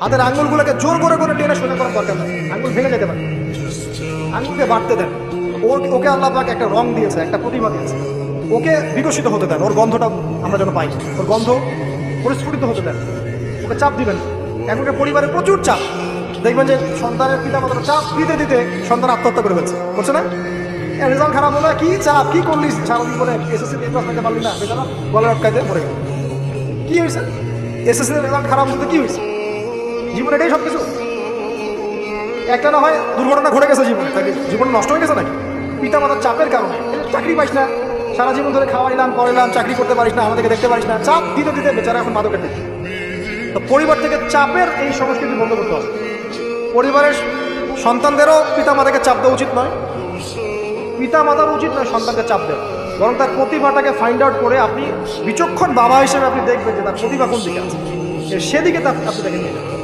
হাতের আঙ্গুলগুলোকে জোর করে করে টেনে সোজা করার দরকার নেই, আঙ্গুল ভেঙে যেতে পারে। আঙ্গুলকে বাড়তে দেন। ওকে আল্লাহ পাক একটা রং দিয়েছে, একটা প্রতিভা দিয়েছে, ওকে বিকশিত হতে দেন। ওর গন্ধটা আমরা যেন পাই, ওর গন্ধ পরিস্ফুটিত হতে দেন। ওকে চাপ দিবেন। এখনকার পরিবারে প্রচুর চাপ, দেখবেন যে সন্তানের পিতা মাতার চাপ দিতে দিতে সন্তান আত্মহত্যা করে ফেলছে, করছে না? রেজাল্ট খারাপ হলো, কি চাপ, কি করলি সারাদিন করে, এসএসসি এ পাস করতে পারলি না, বেচারা গলার আটকাইতে মরে গেল। কি হয়েছে? এসএসসি রেজাল্ট খারাপ হতে কি হয়েছে? জীবনে এটাই সব কিছু? একটা না হয় দুর্ঘটনা ঘটে গেছে জীবনে, তাকে জীবন নষ্ট হয়ে গেছে নাকি? পিতা মাতার চাপের কারণে চাকরি পাইস না, সারা জীবন ধরে খাওয়াইলাম করাইলাম, চাকরি করতে পারিস না, আমাদেরকে দেখতে পারিস না, চাপ দিতে দিতে বেচারা এখন মাদকের দিকে। তো পরিবার থেকে চাপের এই সংস্কৃতি বন্ধ করতে হবে। পরিবারের সন্তানদেরও পিতা মাতাকে চাপ দেওয়া উচিত নয়, পিতা মাতার উচিত নয় সন্তানকে চাপ দেওয়া, বরং তার প্রতিভাটাকে ফাইন্ড আউট করে আপনি বিচক্ষণ বাবা হিসেবে আপনি দেখবেন যে তার প্রতিভা কোন দিকে আছে, সেদিকে আপনি দেখে নিয়ে যাবেন।